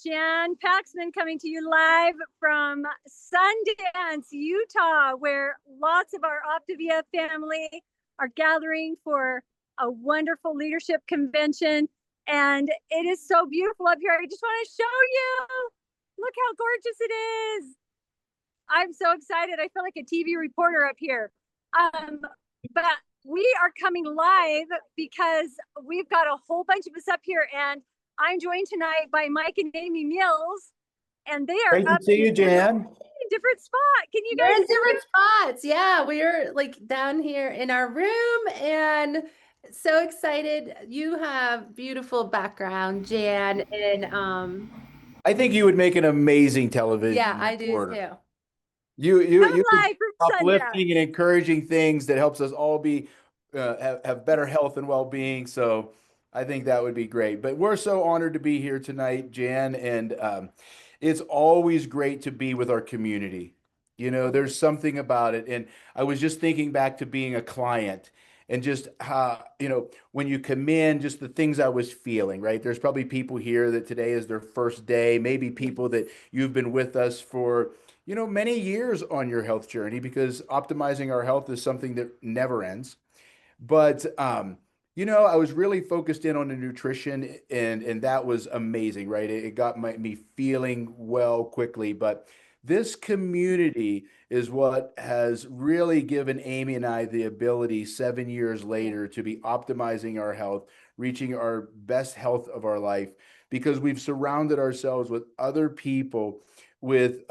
Jan Paxman coming to you live from Sundance, Utah, where lots of our Optavia family are gathering for a wonderful leadership convention. And it is so beautiful up here. I just want to show you. Look how gorgeous it is. I'm so excited. I feel like a TV reporter up here. But we are coming live because we've got a whole bunch of us up here, and I'm joined tonight by Mike and Amy Mills, and they are Great to see you, Jan. Different spot. Can you We're guys in different spots? Yeah, we're like down here in our room and so excited. You have beautiful background, Jan, and I think you would make an amazing television yeah, I do reporter. too. You live from uplifting and encouraging things that helps us all be have better health and well-being. So I think that would be great. But we're so honored to be here tonight, Jan, and it's always great to be with our community. You know, there's something about it. And I was just thinking back to being a client and just how, you know, when you come in, just the things I was feeling, right? There's probably people here that today is their first day, maybe people that you've been with us for, you know, many years on your health journey, because optimizing our health is something that never ends. But you know, I was really focused in on the nutrition, and that was amazing, right? It got me feeling well quickly. But this community is what has really given Amy and I the ability 7 years later to be optimizing our health, reaching our best health of our life, because we've surrounded ourselves with other people with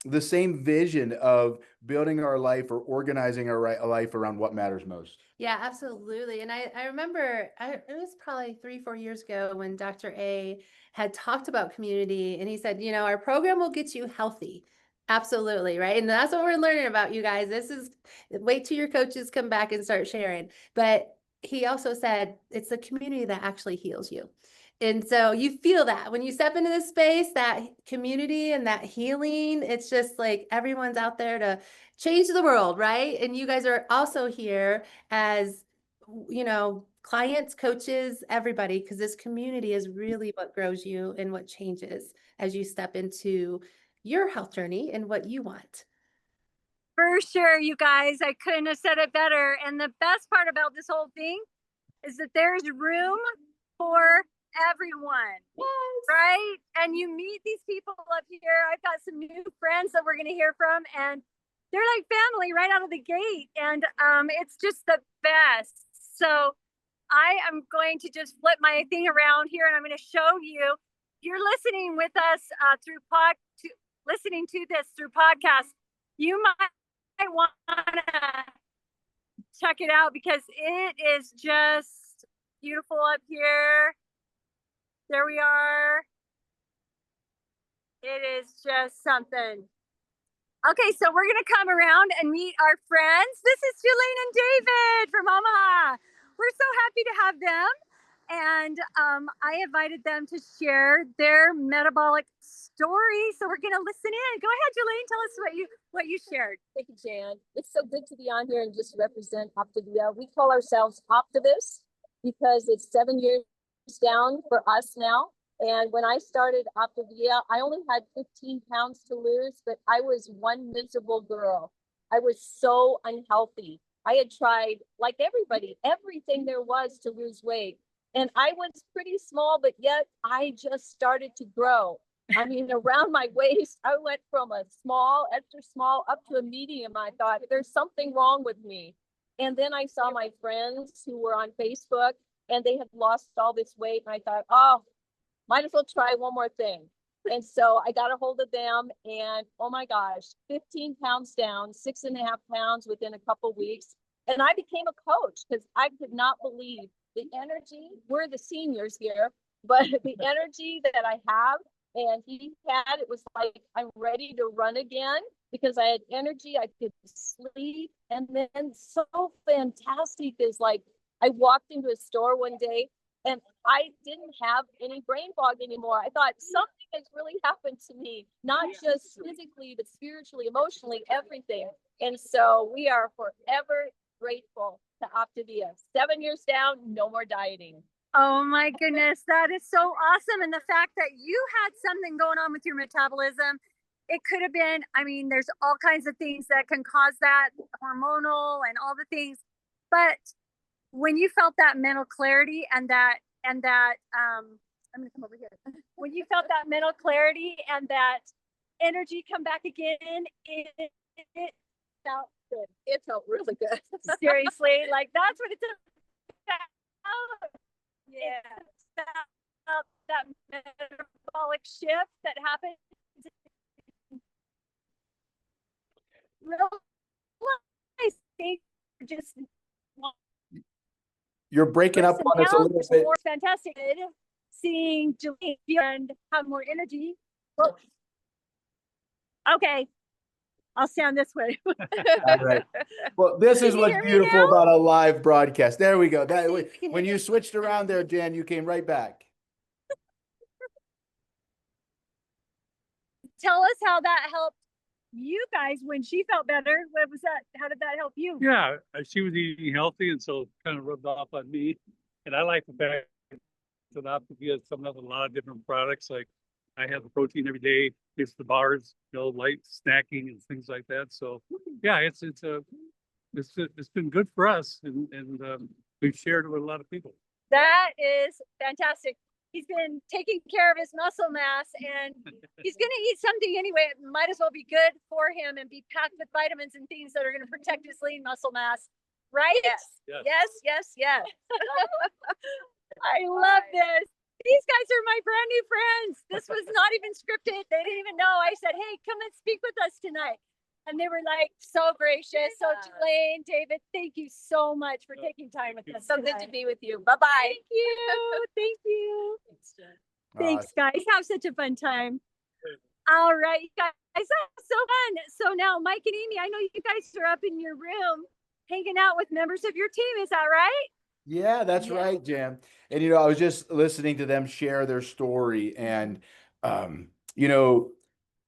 the same vision of building our life or organizing our life around what matters most. Yeah, absolutely. And I remember it was probably 3-4 years ago when Dr. A had talked about community and he said, you know, our program will get you healthy. Absolutely. Right. And that's what we're learning about, you guys. This is wait till your coaches come back and start sharing. But he also said it's the community that actually heals you. And so you feel that when you step into this space, that community and that healing, it's just like everyone's out there to change the world, right? And you guys are also here as, you know, clients, coaches, everybody, because this community is really what grows you and what changes as you step into your health journey and what you want. For sure, you guys. I couldn't have said it better. And the best part about this whole thing is that there's room for everyone. Yes. Right? And you meet these people up here. I've got some new friends that we're going to hear from, and they're like family right out of the gate. And it's just the best. So I am going to just flip my thing around here, and I'm going to show you. You're listening with us listening to this through podcast. You might want to check it out because it is just beautiful up here. There we are. It is just something. Okay, so we're going to come around and meet our friends. This is Jelaine and David from Omaha. We're so happy to have them. And I invited them to share their metabolic story. So we're going to listen in. Go ahead, Jelaine. Tell us what you shared. Thank you, Jan. It's so good to be on here and just represent Optavia. We call ourselves Optivists because it's 7 years down for us now. And when I started Optavia, I only had 15 pounds to lose, but I was one miserable girl. I was so unhealthy. I had tried, like everybody, everything there was to lose weight. And I was pretty small, but yet I just started to grow. I mean, around my waist, I went from a small, extra small, up to a medium. I thought, there's something wrong with me. And then I saw my friends who were on Facebook, and they had lost all this weight. And I thought, oh, might as well try one more thing. And so I got a hold of them, and oh my gosh, 15 pounds down, 6.5 pounds within a couple of weeks. And I became a coach because I could not believe the energy. We're the seniors here, but the energy that I have and he had, it was like, I'm ready to run again because I had energy, I could sleep. And then so fantastic is like, I walked into a store one day and I didn't have any brain fog anymore. I thought something has really happened to me, not just physically, but spiritually, emotionally, everything. And so we are forever grateful to Optavia. 7 years down, no more dieting. Oh my goodness, that is so awesome. And the fact that you had something going on with your metabolism, it could have been, I mean, there's all kinds of things that can cause that, hormonal and all the things. But when you felt that mental clarity and that, I'm gonna come over here. When you felt that mental clarity and that energy come back again, it felt good. It felt really good. Seriously, like that's what it's about. Yeah, it's about that metabolic shift that happens. Real nice. They just You're breaking up on us a little bit. more fantastic. Seeing Julie and have more energy. Well, okay, I'll stand this way. All right. Well, this is Can you what's hear me beautiful now? about a live broadcast. There we go. That see if you can when hear you me. switched around there, Jan, you came right back. Tell us how that helped you guys when she felt better. What was that? How did that help you? Yeah, she was eating healthy, and so it kind of rubbed off on me. And I like the fact that Optavia has come up with a lot of different products. Like I have the protein every day, it's the bars, light snacking and things like that. So yeah, it's been good for us, and we've shared it with a lot of people. That is fantastic. He's been taking care of his muscle mass and he's going to eat something anyway. It might as well be good for him and be packed with vitamins and things that are going to protect his lean muscle mass. Right? Yes. Yes. I love this. These guys are my brand new friends. This was not even scripted. They didn't even know. I said, hey, come and speak with us tonight. And they were like so gracious. So Yeah. Jelaine, David, thank you so much for taking time with us. So good to tonight. be with you. Bye-bye. Thank you. Thank you. Thanks, guys. Have such a fun time. All right, you guys, that was so fun. So now, Mike and Amy, I know you guys are up in your room hanging out with members of your team. Is that right? Yeah, that's Yeah. right, Jan. And I was just listening to them share their story and you know,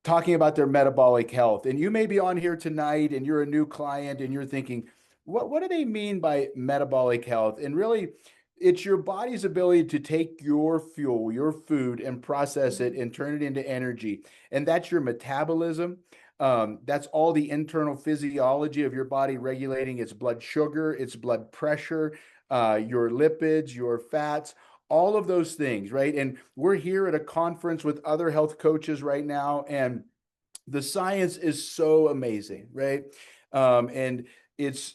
talking about their metabolic health. And you may be on here tonight and you're a new client and you're thinking, what do they mean by metabolic health? And really, it's your body's ability to take your fuel, your food, and process it and turn it into energy. And that's your metabolism. That's all the internal physiology of your body regulating its blood sugar, its blood pressure, your lipids, your fats, all of those things, right? And we're here at a conference with other health coaches right now, and the science is so amazing, right? And it's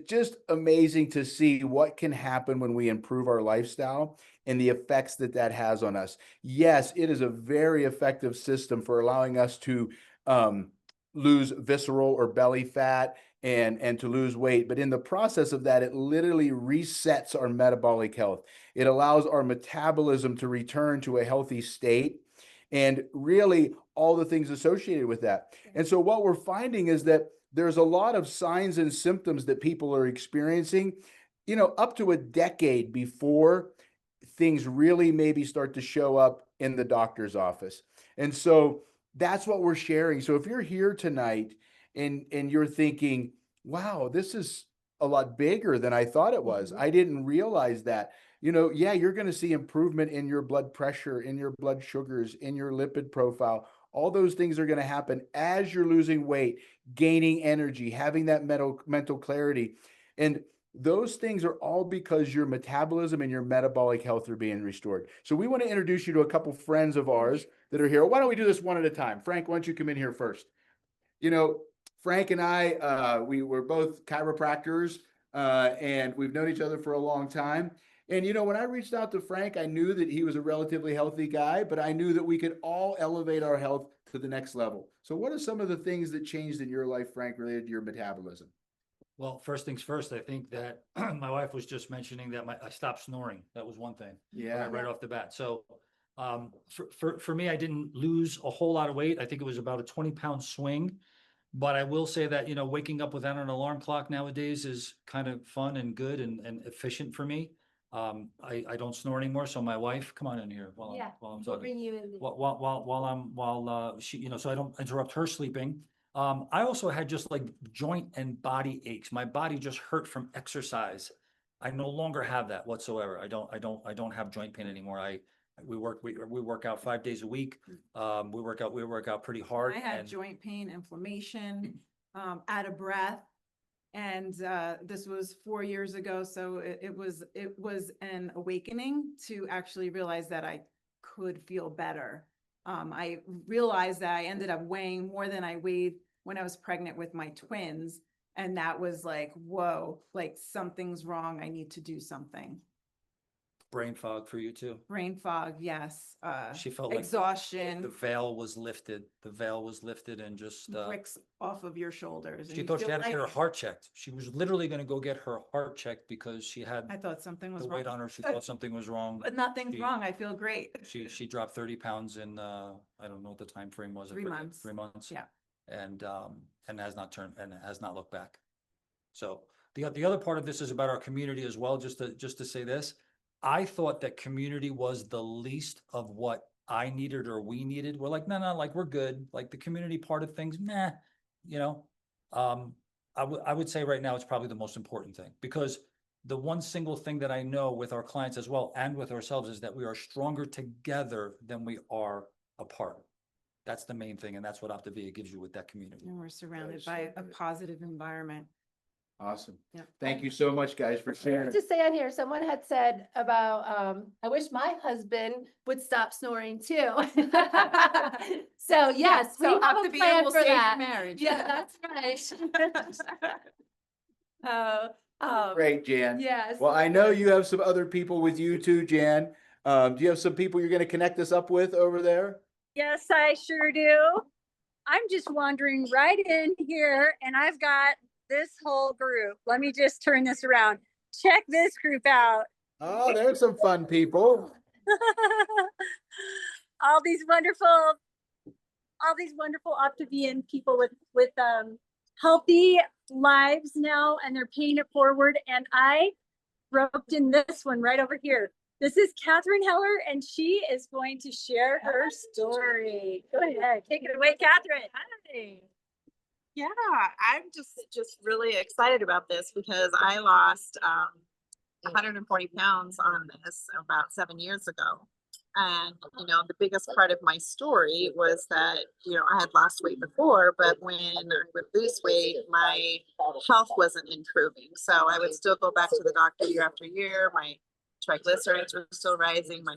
just amazing to see what can happen when we improve our lifestyle and the effects that that has on us. Yes, it is a very effective system for allowing us to lose visceral or belly fat and to lose weight. But in the process of that, it literally resets our metabolic health. It allows our metabolism to return to a healthy state and really all the things associated with that. And so what we're finding is that there's a lot of signs and symptoms that people are experiencing, up to a decade before things really maybe start to show up in the doctor's office. And so that's what we're sharing. So if you're here tonight and you're thinking, wow, this is a lot bigger than I thought it was. I didn't realize that. Yeah, you're going to see improvement in your blood pressure, in your blood sugars, in your lipid profile. All those things are going to happen as you're losing weight, gaining energy, having that mental clarity. And those things are all because your metabolism and your metabolic health are being restored. So we want to introduce you to a couple friends of ours that are here. Why don't we do this one at a time? Frank, why don't you come in here first? Frank and I, we were both chiropractors, and we've known each other for a long time. And, when I reached out to Frank, I knew that he was a relatively healthy guy, but I knew that we could all elevate our health to the next level. So what are some of the things that changed in your life, Frank, related to your metabolism? Well, first things first, I think that my wife was just mentioning that I stopped snoring. That was one thing. Yeah. Right off the bat. So for me, I didn't lose a whole lot of weight. I think it was about a 20-pound swing. But I will say that, waking up without an alarm clock nowadays is kind of fun and good and efficient for me. I don't snore anymore. So my wife, come on in here while I'm We'll talking. bring you in. While she, so I don't interrupt her sleeping. I also had just like joint and body aches. My body just hurt from exercise. I no longer have that whatsoever. I don't have joint pain anymore. We work out 5 days a week. We work out pretty hard. I had and joint pain, inflammation, out of breath. And this was 4 years ago, so it was an awakening to actually realize that I could feel better. I realized that I ended up weighing more than I weighed when I was pregnant with my twins. And that was like, whoa, like something's wrong. I need to do something. brain fog for you too. Brain fog, yes. She felt like Exhaustion. the veil was lifted. The veil was lifted and just, Bricks off of your shoulders. and she you thought she feel had to get her lighter. heart checked. She was literally gonna go get her heart checked because she had I thought something was the wrong. weight on her. She thought something was wrong. But nothing's She- wrong. I feel great. She dropped 30 pounds in, I don't know what the time frame was. I 3 forget, months. 3 months. Yeah. And has not turned, and has not looked back. So the other part of this is about our community as well, just to say this. I thought that community was the least of what I needed or we needed. We're like, no, like we're good. Like the community part of things, nah, you know. I would say right now it's probably the most important thing, because the one single thing that I know with our clients as well and with ourselves is that we are stronger together than we are apart. That's the main thing, and that's what Optavia gives you with that community. And we're surrounded That's by so a good. positive environment. Awesome. Yeah. Thank you so much, guys, for sharing. To say on here, someone had said about, I wish my husband would stop snoring too. So yes, we So have a Optavia plan will for save your that. marriage. Yeah, that's right. Great, Jan. Yes. Well, I know you have some other people with you too, Jan. Do you have some people you're going to connect us up with over there? Yes, I sure do. I'm just wandering right in here and I've got this whole group. Let me just turn this around. Check this group out. Oh, there's some fun people. all these wonderful Optavian people with healthy lives now, and they're paying it forward. And I roped in this one right over here. This is Catherine Heller, and she is going to share her story. Go ahead, take it away, Catherine. Hi. Yeah, I'm just really excited about this because I lost 140 pounds on this about 7 years ago. And, you know, the biggest part of my story was that, you know, I had lost weight before, but when I would lose weight, my health wasn't improving. So I would still go back to the doctor year after year. My triglycerides were still rising. My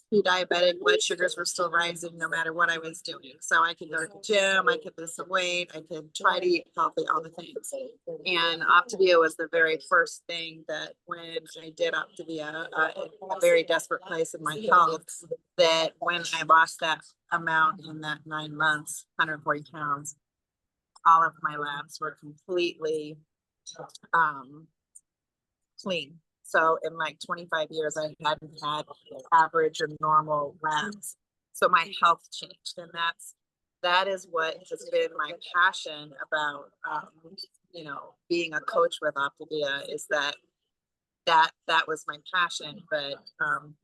pre-diabetic blood sugars were still rising no matter what I was doing. So I could go to the gym, I could lose some weight, I could try to eat healthy, all the things. And Optavia was the very first thing that when I did Optavia, in a very desperate place in my health, that when I lost that amount in that 9 months, 140 pounds, all of my labs were completely clean. So in like 25 years, I hadn't had average or normal labs. So my health changed, and that is what has been my passion about, you know, being a coach with Optavia, is that was my passion. But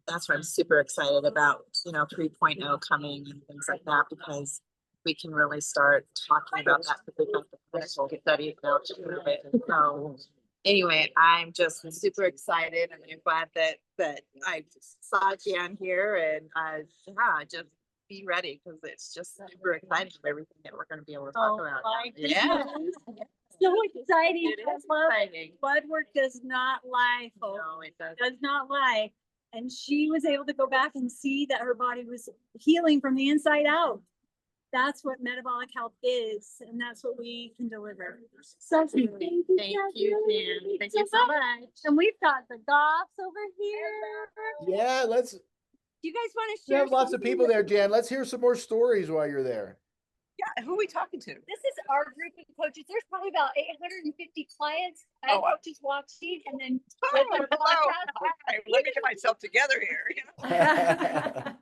that's why I'm super excited about, you know, 3.0 coming and things like that, because we can really start talking about that, because we've got the clinical studies now to prove it. So anyway, I'm just super excited, and I'm glad that I saw Jan here, and yeah, just be ready, because it's just super exciting for everything that we're going to be able to talk about. Yeah, So exciting. it I is love exciting. blood work does not lie, folks. No, it does. Does not lie. And she was able to go back and see that her body was healing from the inside out. That's what metabolic health is, and that's what we can deliver. So thank you, Thank you, Jan. Thank you so much. And we've got the Goffs over here. Yeah, Do you guys want to we share? have lots of something? people there, Jan. Let's hear some more stories while you're there. Yeah, who are we talking to? This is our group of coaches. There's probably about 850 clients and Oh, coaches watching, and then Oh, with our hello. podcast. Hi, let me get myself together here. You know?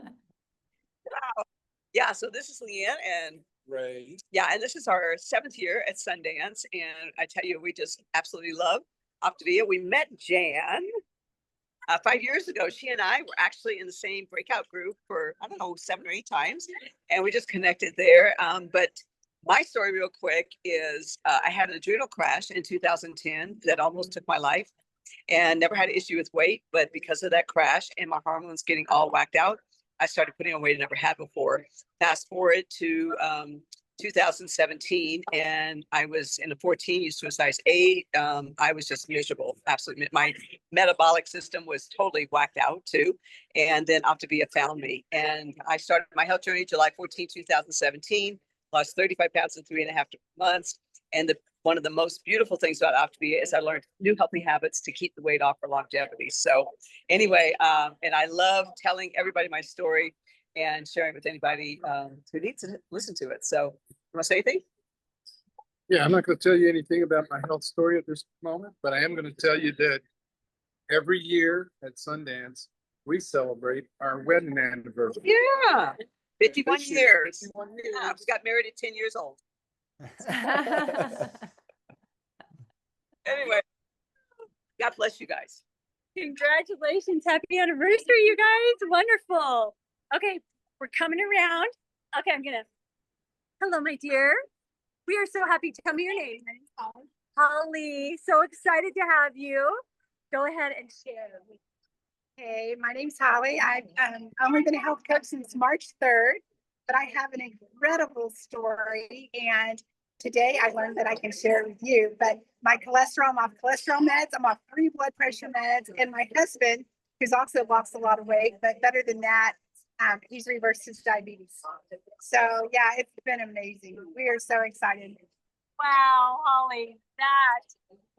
Yeah, so this is Leanne, and Right. yeah, and this is our 7th year at Sundance, and I tell you, we just absolutely love Optavia. We met Jan 5 years ago. She and I were actually in the same breakout group for, I don't know, 7 or 8 times, and we just connected there. But my story real quick is I had an adrenal crash in 2010 that almost took my life. and never had an issue with weight. But because of that crash and my hormones getting all whacked out, I started putting on weight I never had before. Fast forward to 2017, and I was in a 14, used to a size 8. I was just miserable. Absolutely. My metabolic system was totally whacked out too. And then Optavia found me, and I started my health journey July 14, 2017, lost 35 pounds in 3.5 months. And one of the most beautiful things about Optavia is I learned new healthy habits to keep the weight off for longevity. So anyway, and I love telling everybody my story and sharing with anybody who needs to listen to it. So you want to say anything? Yeah, I'm not going to tell you anything about my health story at this moment, but I am going to tell you that every year at Sundance, we celebrate our wedding anniversary. Yeah, 51 This year, years. 51 Yeah, years. we got married at 10 years old. Anyway, God bless you guys. Congratulations. Happy anniversary, you guys. Wonderful. Okay, we're coming around. Okay, hello, my dear. We are so happy to tell me your name. My name's Holly. Holly, so excited to have you. Go ahead and share. Hey, my name's Holly. I've only been a health coach since March 3rd, but I have an incredible story. And today I learned that I can share it with you. But my cholesterol, I'm off cholesterol meds, I'm off 3 blood pressure meds, and my husband, who's also lost a lot of weight, but better than that, he's reversed his diabetes. So yeah, it's been amazing. We are so excited. Wow, Holly, that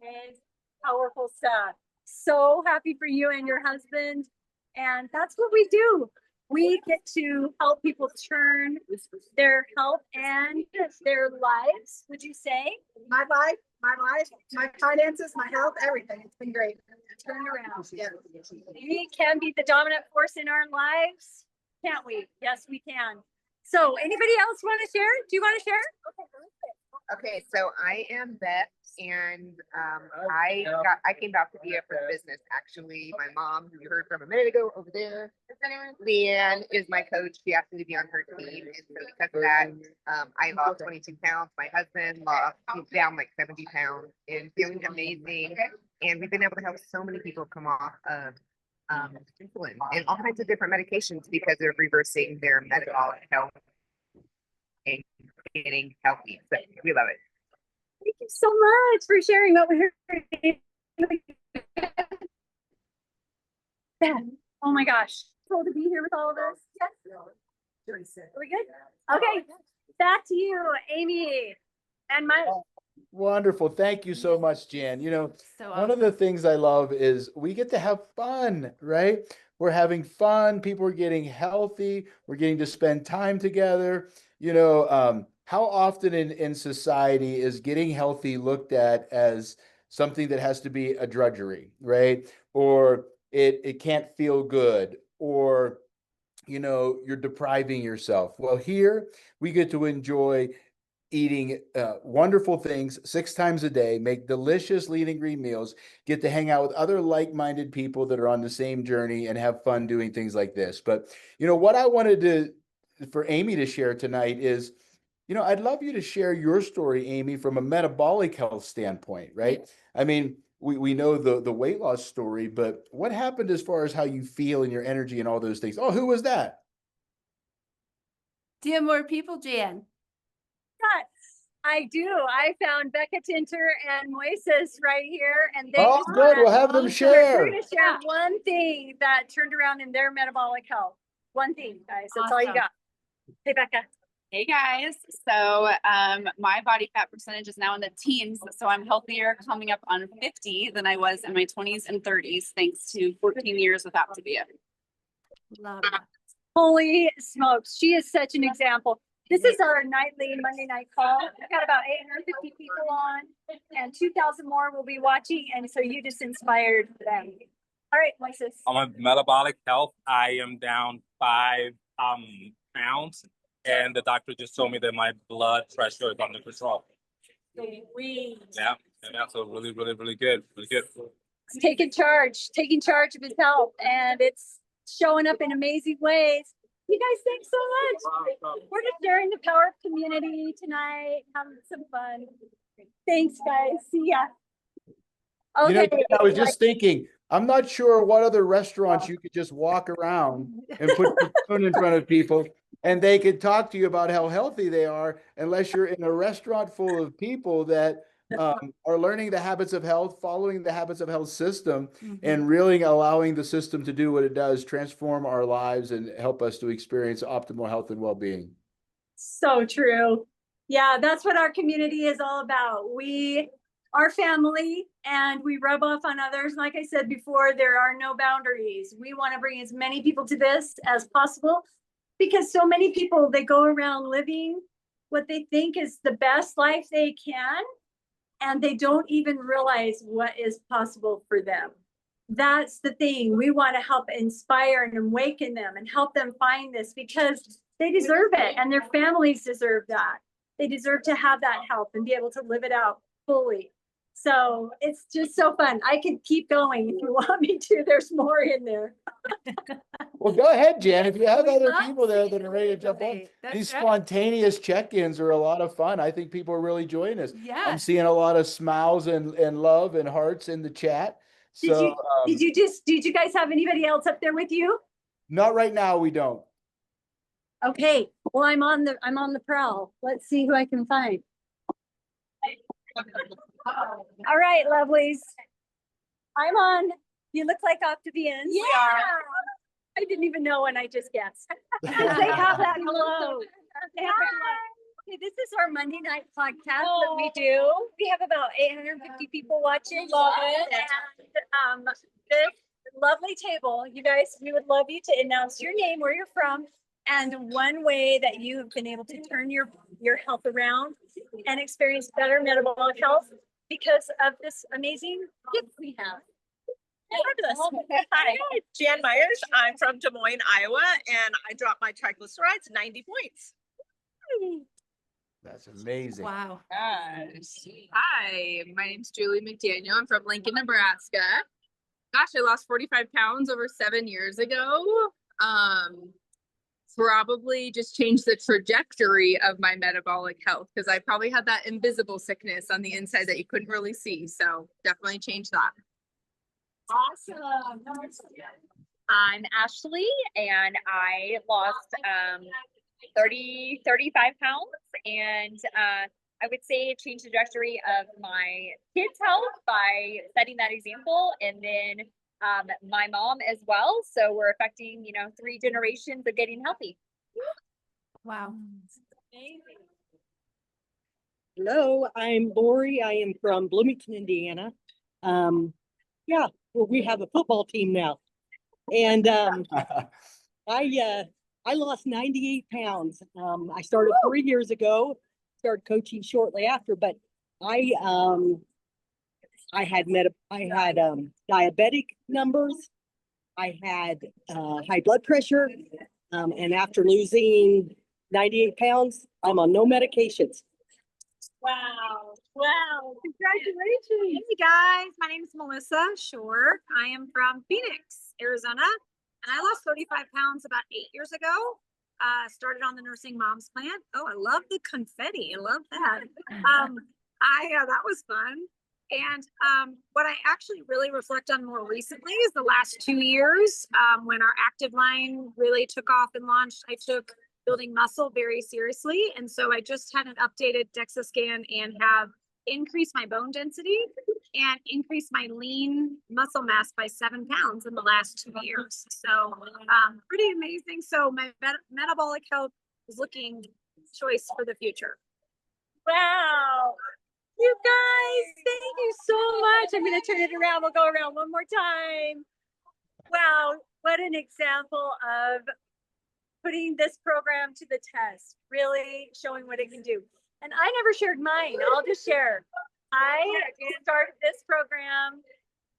is powerful stuff. So happy for you and your husband. And that's what we do. We get to help people turn their health and their lives, would you say? My life, my finances, my health, everything. It's been great. Turn around. Yeah. We can be the dominant force in our lives, can't we? Yes, we can. So anybody else want to share? Do you want to share? Okay, so I am Beth, and I came to Optavia for the business. Actually, my mom, who you heard from a minute ago over there, Leanne, is my coach. She asked me to be on her team, and so because of that, I lost 22 pounds. My husband he's down like 70 pounds and feeling amazing. And we've been able to help so many people come off of insulin and all kinds of different medications because they're reversing their metabolic health and getting healthy. So we love it. Thank you so much for sharing what we're hearing. Oh my gosh. Cool to be here with all of us. Yes. Are we good? Okay. Back to you, Amy and Mike. Wonderful. Thank you so much, Jan. You know, So one of the things I love is we get to have fun, right? We're having fun. People are getting healthy. We're getting to spend time together. You know, how often in society is getting healthy looked at as something that has to be a drudgery, right? Or it can't feel good, or, you know, you're depriving yourself. Well, here we get to enjoy eating wonderful things 6 times a day, make delicious lean and green meals, get to hang out with other like-minded people that are on the same journey and have fun doing things like this. But, you know, what I wanted for Amy to share tonight is, you know, I'd love you to share your story, Amy, from a metabolic health standpoint, right? I mean, we know the weight loss story, but what happened as far as how you feel and your energy and all those things? Oh, who was that? do you have more people, Jan? Yes, I do. I found Becca Tinter and Moises right here, and they Oh, just good. wanna- We'll have them They're share. going to share one thing that turned around in their metabolic health. One thing, guys. That's all you Awesome. got. Hey, Becca. Hey guys, so my body fat percentage is now in the teens, so I'm healthier coming up on 50 than I was in my 20s and 30s, thanks to 14 years with Optavia. Love that. Holy smokes, she is such an example. This is our nightly Monday night call. We've got about 850 people on, and 2,000 more will be watching, and so you just inspired them. All right, Moises. On my metabolic health, I am down 5 pounds, and the doctor just told me that my blood pressure is under control. Yeah, so really, really, really good, really good. Taking charge of his health, and it's showing up in amazing ways. You guys, thanks so much. We're just sharing the power of community tonight, having some fun. Thanks, guys. See ya. You know, Okay. I was just thinking, I'm not sure what other restaurants you could just walk around and put the spoon in front of people and they could talk to you about how healthy they are, unless you're in a restaurant full of people that are learning the habits of health, following the habits of health system, and really allowing the system to do what it does, transform our lives and help us to experience optimal health and well-being. So true. Yeah, that's what our community is all about. We are family and we rub off on others. Like I said before, there are no boundaries. We want to bring as many people to this as possible because so many people, they go around living what they think is the best life they can, and they don't even realize what is possible for them. That's the thing. We want to help inspire and awaken them and help them find this because they deserve it and their families deserve that. They deserve to have that help and be able to live it out fully. So it's just so fun. I could keep going if you want me to. There's more in there. Well, go ahead, Jan. If you have We other love people there seeing that are ready to jump on, everybody. That's these right. spontaneous check-ins are a lot of fun. I think people are really enjoying this. Yeah. I'm seeing a lot of smiles and love and hearts in the chat. So Did you guys have anybody else up there with you? not right now, we don't. Okay, well, I'm on the prowl. Let's see who I can find. All right, lovelies. I'm on. You look like Optivians. Yeah. I didn't even know when I just guessed. They have that glow. They have the glow. Okay, this is our Monday night podcast that we do. We have about 850 people watching. Love it. And this lovely table, you guys, we would love you to announce your name, where you're from, and one way that you have been able to turn your health around and experience better metabolic health because of this amazing gift we have. Hi, Jan Myers. I'm from Des Moines, Iowa, and I dropped my triglycerides 90 points. That's amazing. Wow. Hi, my name's Julie McDaniel. I'm from Lincoln, Nebraska. Gosh, I lost 45 pounds over 7 years ago. Probably just changed the trajectory of my metabolic health because I probably had that invisible sickness on the inside that you couldn't really see. So definitely changed that. Awesome. I'm Ashley and I lost 35 pounds and I would say it changed the trajectory of my kids' health by setting that example, and then my mom as well. So we're affecting, 3 generations of getting healthy. Wow. Hello, I'm Lori. I am from Bloomington, Indiana. Yeah, well, we have a football team now. And I lost 98 pounds. I started 3 years ago, started coaching shortly after, but I had diabetic numbers. I had high blood pressure. And after losing 98 pounds, I'm on no medications. Wow. Wow. Congratulations. Hey guys, my name is Melissa Shore. I am from Phoenix, Arizona, and I lost 35 pounds about 8 years ago. Started on the Nursing Moms Plan. Oh, I love the confetti. I love that. That was fun. And what I actually really reflect on more recently is the last 2 years when our active line really took off and launched. I took building muscle very seriously. And so I just had an updated DEXA scan and have increased my bone density and increased my lean muscle mass by 7 pounds in the last 2 years. So pretty amazing. So my metabolic health is looking choice for the future. Wow. You guys, thank you so much. I'm going to turn it around. We'll go around one more time. Wow. What an example of putting this program to the test, really showing what it can do. And I never shared mine. I'll just share. I started this program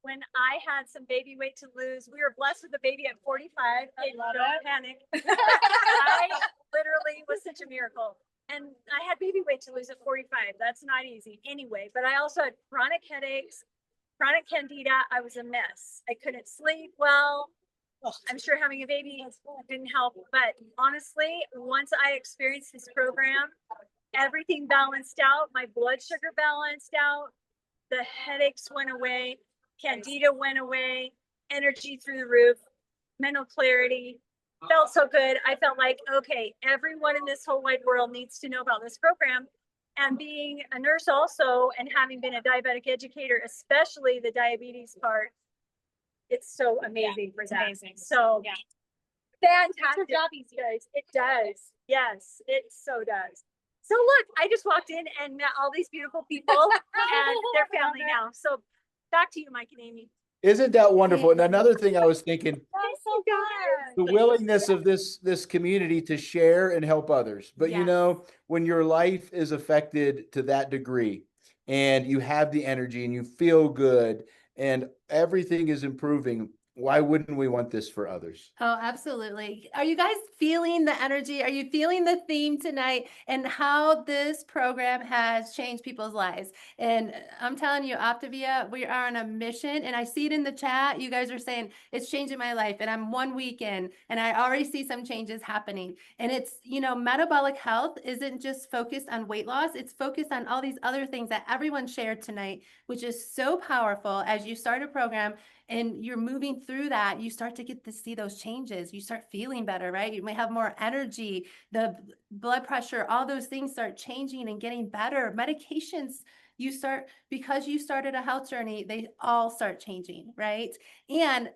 when I had some baby weight to lose. We were blessed with a baby at 45. Don't panic. I literally was such a miracle. And I had baby weight to lose at 45. That's not easy anyway. But I also had chronic headaches, chronic candida. I was a mess. I couldn't sleep well. I'm sure having a baby didn't help. But honestly, once I experienced this program, everything balanced out. My blood sugar balanced out. The headaches went away. Candida went away. Energy through the roof. Mental clarity. Felt so good. I felt like, okay, everyone in this whole wide world needs to know about this program. And being a nurse also, and having been a diabetic educator, especially the diabetes part, it's so amazing for that. So fantastic. Job easy, guys. It does. Yes, it so does. So look, I just walked in and met all these beautiful people and their family now. So back to you, Mike and Amy. Isn't that wonderful? And another thing I was thinking, That's so good. the willingness of this community to share and help others. But you Yes. know, when your life is affected to that degree and you have the energy and you feel good and everything is improving, why wouldn't we want this for others? Oh, absolutely. Are you guys feeling the energy? Are you feeling the theme tonight and how this program has changed people's lives? And I'm telling you, Optavia, we are on a mission, and I see it in the chat. You guys are saying it's changing my life, and I'm 1 week in, and I already see some changes happening. And it's, you know, metabolic health isn't just focused on weight loss. It's focused on all these other things that everyone shared tonight, which is so powerful. As you start a program and you're moving through that, you start to get to see those changes. You start feeling better, right? You may have more energy, the blood pressure, all those things start changing and getting better. Medications, because you started a health journey, they all start changing, right? And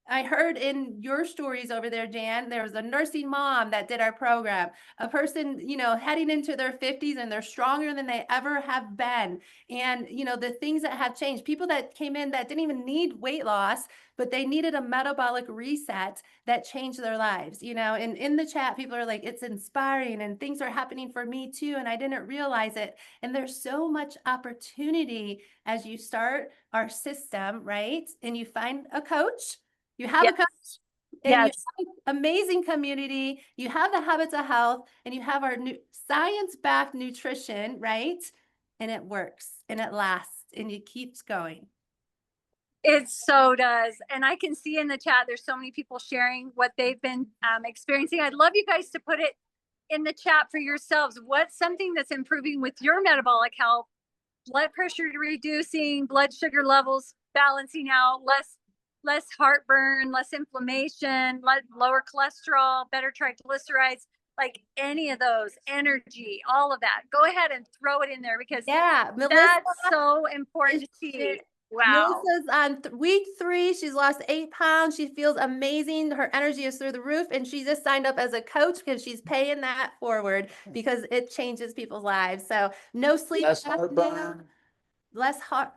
I heard in your stories over there, Jan, there was a nursing mom that did our program, a person, you know, heading into their 50s and they're stronger than they ever have been. And, you know, the things that have changed, people that came in that didn't even need weight loss, but they needed a metabolic reset that changed their lives, you know. And in the chat, people are like, it's inspiring and things are happening for me too. And I didn't realize it. And there's so much opportunity as you start our system, right? And you find a coach. You have a coach, and you have an amazing community. You have the Habits of Health, and you have our new science-backed nutrition, right? And it works, and it lasts, and it keeps going. It so does. And I can see in the chat, there's so many people sharing what they've been experiencing. I'd love you guys to put it in the chat for yourselves. What's something that's improving with your metabolic health? Blood pressure reducing, blood sugar levels balancing out, less heartburn, less inflammation, lower cholesterol, better triglycerides, like any of those, energy, all of that. Go ahead and throw it in there because that's so important to see. Wow. Melissa's on week 3. She's lost 8 pounds. She feels amazing. Her energy is through the roof, and she just signed up as a coach because she's paying that forward because it changes people's lives. So no sleep, Less heartburn. less heart,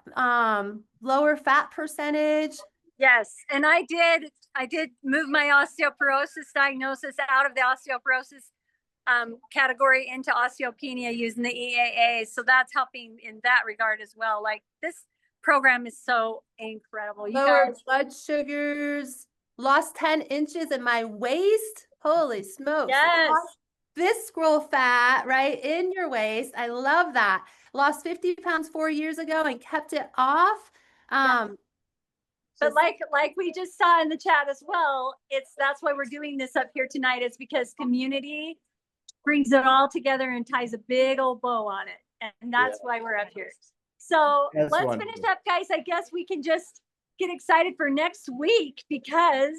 lower fat percentage. Yes, and I did move my osteoporosis diagnosis out of the osteoporosis category into osteopenia using the EAA. So that's helping in that regard as well. Like this program is so incredible. You Lower guys, blood sugars, lost 10 inches in my waist. Holy smokes. yes. Lost visceral fat right in your waist. I love that. Lost 50 pounds 4 years ago and kept it off. But like we just saw in the chat as well, that's why we're doing this up here tonight, is because community brings it all together and ties a big old bow on it. And that's why we're up here. So That's let's wonderful. finish up, guys. I guess we can just get excited for next week because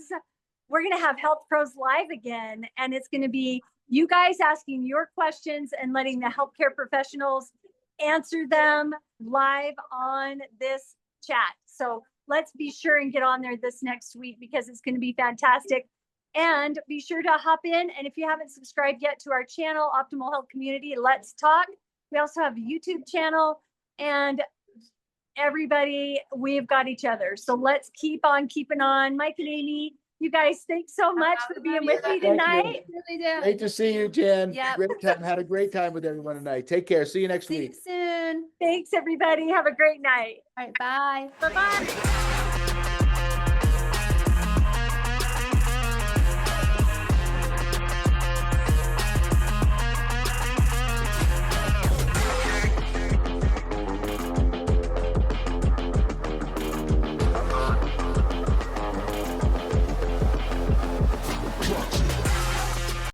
we're going to have Health Pros Live again. And it's going to be you guys asking your questions and letting the healthcare professionals answer them live on this chat. So let's be sure and get on there this next week because it's going to be fantastic. And be sure to hop in. And if you haven't subscribed yet to our channel, Optimal Health Community, Let's Talk. We also have a YouTube channel. And everybody, we've got each other. So let's keep on keeping on. Mike and Amy, you guys, thanks so much for being with me Thank you. tonight. Great to see you, Jen. Yep. Great time. Had a great time with everyone tonight. Take care. See you next See you week. soon. Thanks, everybody. Have a great night. All right, bye. Bye-bye.